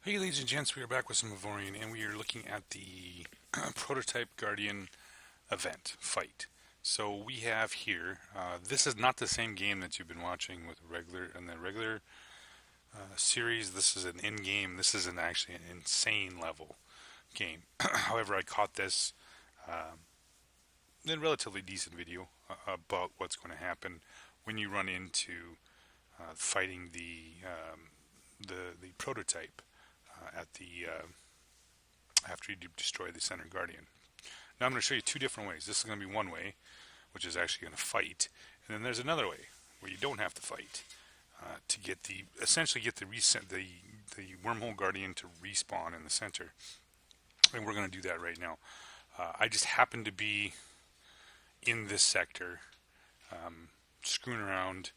Hey, ladies and gents, we are back with some Avorion, and we are looking at the prototype Guardian event fight. So we have here. This is not the same game that you've been watching with regular in the regular series. This is an in-game. This is actually an insane level game. However, I caught this in a relatively decent video about what's going to happen when you run into fighting the prototype at the after you destroy the center guardian. Now I'm going to show you two different ways. This is going to be one way, which is actually going to fight, and then there's another way where you don't have to fight to get the essentially get the wormhole guardian to respawn in the center, and we're going to do that right now. I just happen to be in this sector, screwing around,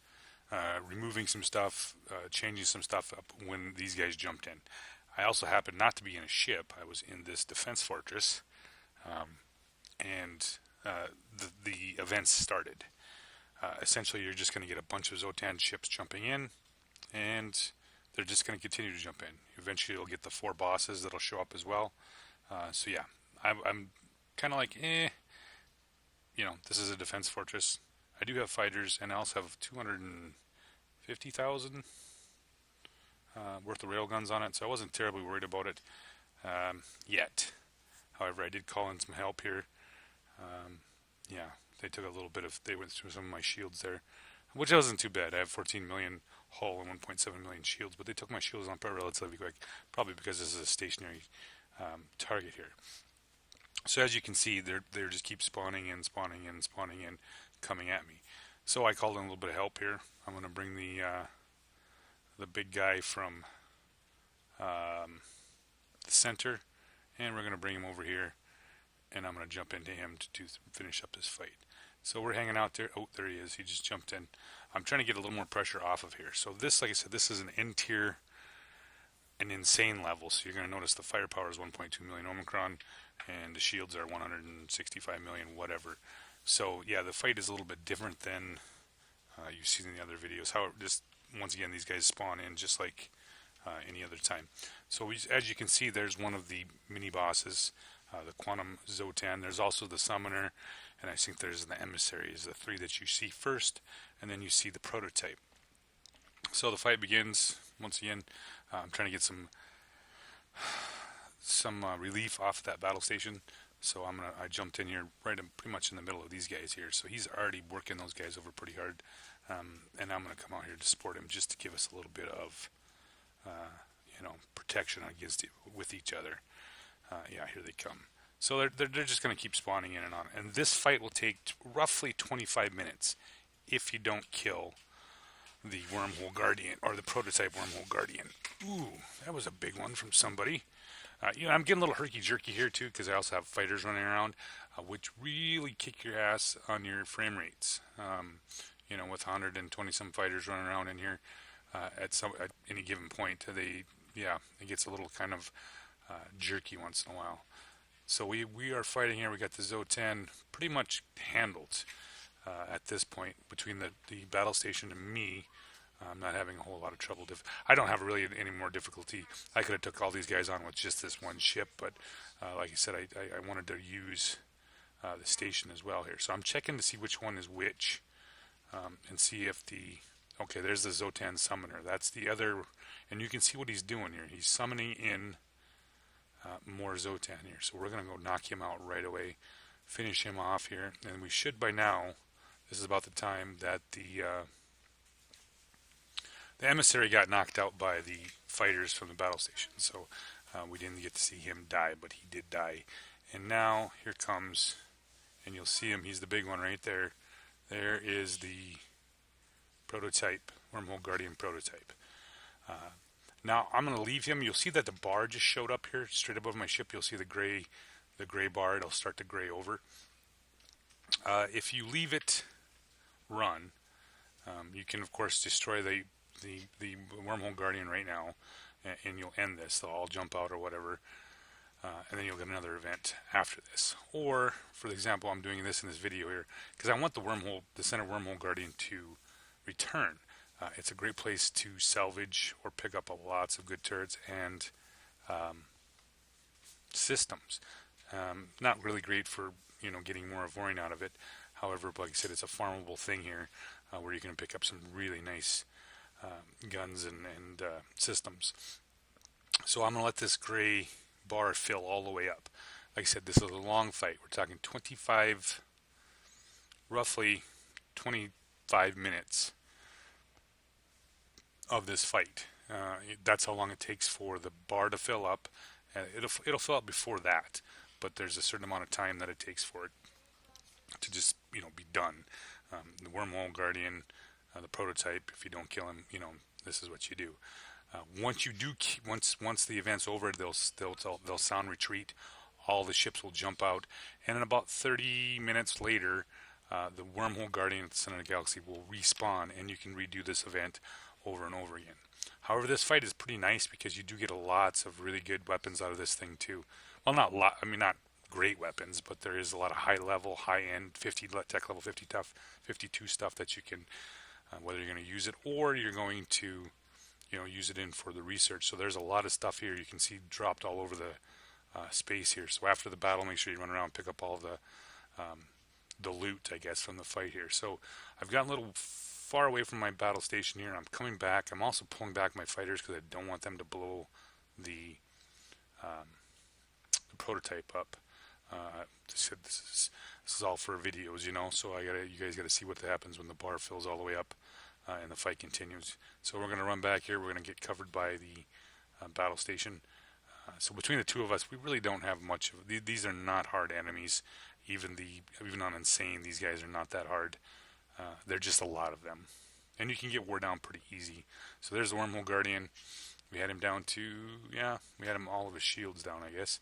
removing some stuff, changing some stuff up when these guys jumped in. I also happened not to be in a ship. I was in this defense fortress, and the events started. Essentially, you're just going to get a bunch of Zotan ships jumping in, and they're just going to continue to jump in. Eventually, you'll get the four bosses that'll show up as well. So yeah, I'm kind of like, this is a defense fortress. I do have fighters, and I also have 250,000 worth of railguns on it, so I wasn't terribly worried about it yet. However, I did call in some help here. Yeah, they took a little bit of, they went through some of my shields there, which wasn't too bad. I have 14 million hull and 1.7 million shields, but they took my shields on relatively quick, probably because this is a stationary target here. So as you can see, they're just keep spawning in, coming at me. So I called in a little bit of help here. I'm going to bring the big guy from the center, and we're going to bring him over here, and I'm going to jump into him to finish up this fight. So we're hanging out there. Oh, there he is. He just jumped in. I'm trying to get a little more pressure off of here. So this, like I said, this is an N tier, an insane level. So you're going to notice the firepower is 1.2 million Omicron, and the shields are 165 million, whatever. So yeah, the fight is a little bit different than you've seen in the other videos. However, just once again, these guys spawn in just like any other time. So as you can see, there's one of the mini bosses, the Quantum Zotan. There's also the Summoner, and I think there's the Emissary. Is the three that you see first, and then you see the prototype. So the fight begins once again. I'm trying to get some relief off that battle station. So I jumped in here pretty much in the middle of these guys here. So he's already working those guys over pretty hard, and I'm going to come out here to support him just to give us a little bit of protection with each other. Yeah, here they come. So they're just going to keep spawning in and on. And this fight will take roughly 25 minutes if you don't kill the Wormhole Guardian, or the prototype Wormhole Guardian. Ooh, that was a big one from somebody. I'm getting a little herky-jerky here too, because I also have fighters running around, which really kick your ass on your frame rates. With 120 some fighters running around in here at any given point, it gets a little kind of jerky once in a while. So we are fighting here. We got the Zotan pretty much handled at this point between the battle station and me. I'm not having a whole lot of trouble. I don't have really any more difficulty. I could have took all these guys on with just this one ship, but like I said, I wanted to use the station as well here. So I'm checking to see which one is which, and see if okay, there's the Zotan Summoner. That's the other, and you can see what he's doing here. He's summoning in more Zotan here. So we're going to go knock him out right away, finish him off here, and we should by now. This is about the time that the Emissary got knocked out by the fighters from the battle station, so we didn't get to see him die, but he did die. And now here comes, and you'll see him. He's the big one right there. There is the prototype, Wormhole Guardian prototype. Now I'm going to leave him. You'll see that the bar just showed up here, straight above my ship. You'll see the gray bar. It'll start to gray over. If you leave it run, you can of course destroy the Wormhole Guardian right now, and you'll end this. They'll all jump out or whatever, and then you'll get another event after this. Or, for example, I'm doing this in this video here because I want the center Wormhole Guardian to return. It's a great place to salvage or pick up lots of good turrets, and systems. Not really great for getting more Avorion out of it. However, like I said, it's a farmable thing here where you can pick up some really nice guns and systems. So I'm going to let this gray bar fill all the way up. Like I said, this is a long fight. We're talking roughly 25 minutes of this fight. That's how long it takes for the bar to fill up. It'll fill up before that, but there's a certain amount of time that it takes for it to just be done. The Wormhole Guardian, the prototype. If you don't kill him, this is what you do. Once the event's over, they'll sound retreat. All the ships will jump out, and in about 30 minutes later, the Wormhole Guardian at the center of the galaxy will respawn, and you can redo this event over and over again. However, this fight is pretty nice because you do get lots of really good weapons out of this thing too. Well, not great weapons, but there is a lot of high-end 50 tech level 50 tough 52 stuff that you can, whether you're going to use it or you're going to, use it in for the research. So there's a lot of stuff here you can see dropped all over the space here. So after the battle, make sure you run around and pick up all the loot, I guess, from the fight here. So I've gotten a little far away from my battle station here, and I'm coming back. I'm also pulling back my fighters because I don't want them to blow the prototype up. This is all for videos, so you guys gotta see what happens when the bar fills all the way up and the fight continues. So we're gonna run back here. We're gonna get covered by the battle station. So between the two of us, we really don't have much of these. Are not hard enemies. Even on Insane, these guys are not that hard. They're just a lot of them, and you can get wore down pretty easy. So there's the Wormhole Guardian. We had him down to we had him all of his shields down, I guess.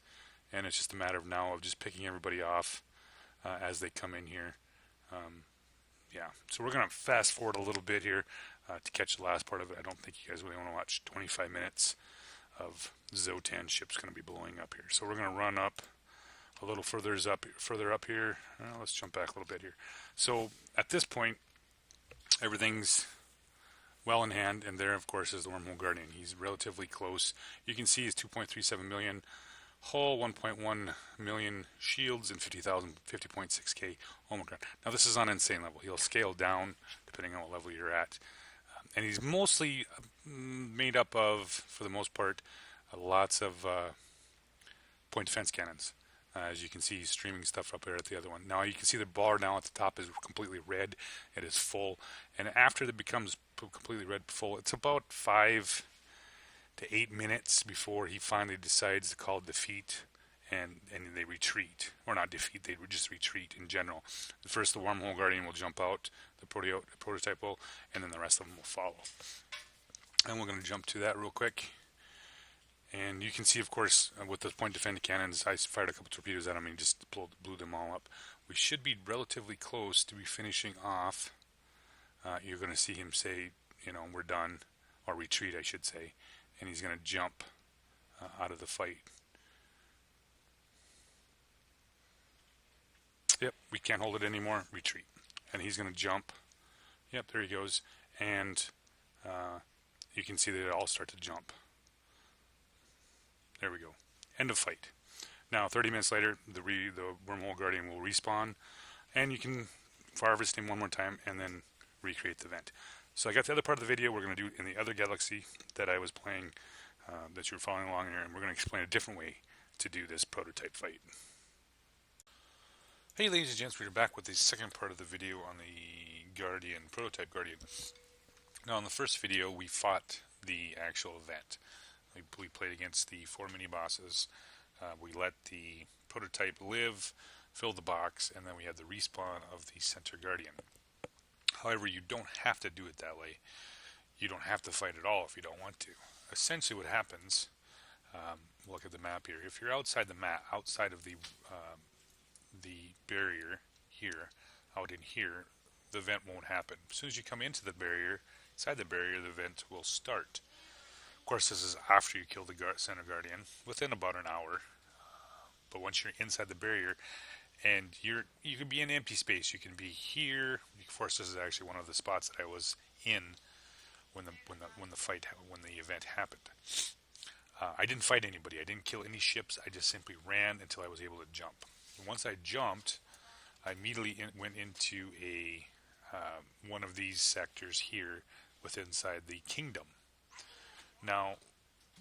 And it's just a matter of now of just picking everybody off as they come in here. So we're going to fast forward a little bit here to catch the last part of it. I don't think you guys really want to watch 25 minutes of Zotan ships going to be blowing up here. So we're going to run up a little further up here. Let's jump back a little bit here. So at this point, everything's well in hand, and there, of course, is the Wormhole Guardian. He's relatively close. You can see he's 2.37 million. Hull 1.1 million, shields, and 50.6k. Oh my god. Now this is on Insane level. He'll scale down depending on what level you're at. And he's mostly made up of, for the most part, lots of point defense cannons. As you can see, he's streaming stuff up there at the other one. Now you can see the bar now at the top is completely red. It is full. And after it becomes completely red full, it's about 5 to 8 minutes before he finally decides to call defeat, and they retreat. Or not defeat, they would just retreat in general. First, the Wormhole Guardian will jump out, the prototype will, and then the rest of them will follow. And we're going to jump to that real quick. And you can see, of course, with the point defended cannons, I fired a couple torpedoes at him and just blew them all up. We should be relatively close to be finishing off. You're going to see him say, we're done, or retreat, I should say. And he's going to jump out of the fight. Yep, we can't hold it anymore. Retreat. And he's going to jump. Yep, there he goes. And you can see that they all start to jump. There we go. End of fight. Now, 30 minutes later, the Wormhole Guardian will respawn. And you can harvest him one more time and then recreate the event. So I got the other part of the video we're going to do in the other galaxy that I was playing, that you were following along here, and we're going to explain a different way to do this prototype fight. Hey ladies and gents, we're back with the second part of the video on the prototype Guardian. Now in the first video we fought the actual event. We played against the 4 mini-bosses, we let the prototype live, fill the box, and then we had the respawn of the Center Guardian. However, you don't have to do it that way. You don't have to fight at all if you don't want to. Essentially what happens, look at the map here, if you're outside the map, outside of the barrier here, out in here, the event won't happen. As soon as you come into the barrier, inside the barrier, the event will start. Of course, this is after you kill the Center Guardian, within about an hour. But once you're inside the barrier, and you can be in empty space. You can be here. Of course, this is actually one of the spots that I was in when the event happened. I didn't fight anybody. I didn't kill any ships. I just simply ran until I was able to jump. And once I jumped, I immediately went into a one of these sectors here within inside the kingdom. Now,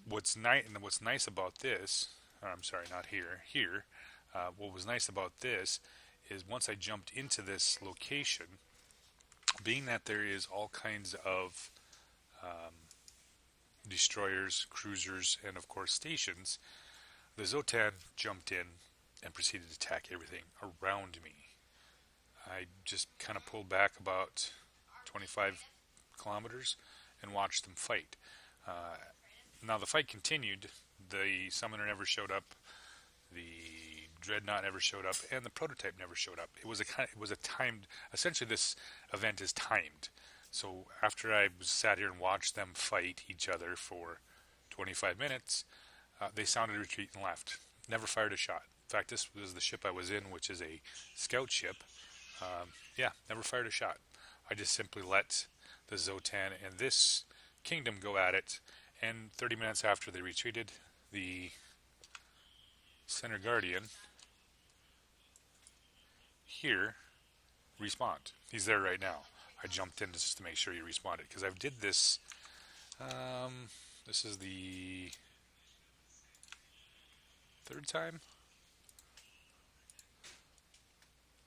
what's nice about this, or I'm sorry, not here. Here, what was nice about this is once I jumped into this location, being that there is all kinds of destroyers, cruisers, and of course stations, the Zotan jumped in and proceeded to attack everything around me. I just kind of pulled back about 25 kilometers and watched them fight. Now the fight continued. The summoner never showed up. The dreadnought never showed up, and the prototype never showed up. It was a timed. Essentially, this event is timed. So after I sat here and watched them fight each other for 25 minutes, they sounded retreat and left. Never fired a shot. In fact, this was the ship I was in, which is a scout ship. Never fired a shot. I just simply let the Zotan and this kingdom go at it, and 30 minutes after they retreated, the Center Guardian here respawned. He's there right now. I jumped in just to make sure he respawned because I've did this. This is the third time.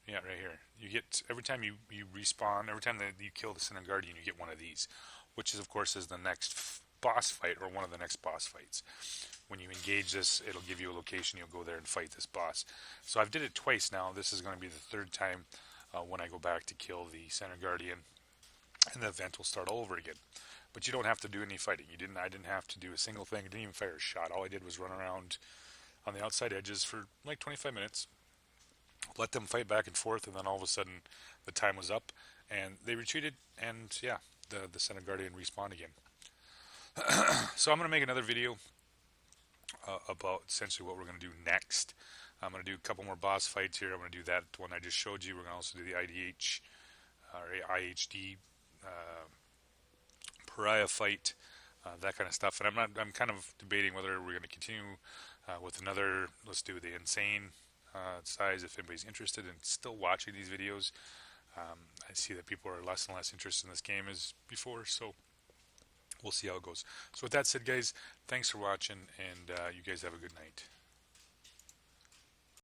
Yeah, right here. You get, every time you respawn, every time that you kill the Center Guardian, you get one of these, which is of course is the next boss fight, or one of the next boss fights. When you engage this, it'll give you a location. You'll go there and fight this boss. So I've did it twice now. This is going to be the third time when I go back to kill the Center Guardian, and the event will start all over again. But you don't have to do any fighting. I didn't have to do a single thing. I didn't even fire a shot. All I did was run around on the outside edges for like 25 minutes, let them fight back and forth, and then all of a sudden the time was up and they retreated, and yeah, the Center Guardian respawned again. So I'm going to make another video about essentially what we're going to do next. I'm going to do a couple more boss fights here. I'm going to do that one I just showed you. We're going to also do the IDH or IHD pariah fight, that kind of stuff. And I'm kind of debating whether we're going to continue with another. Let's do the insane size if anybody's interested in still watching these videos. I see that people are less and less interested in this game as before, so we'll see how it goes. So with that said, guys, thanks for watching, and you guys have a good night.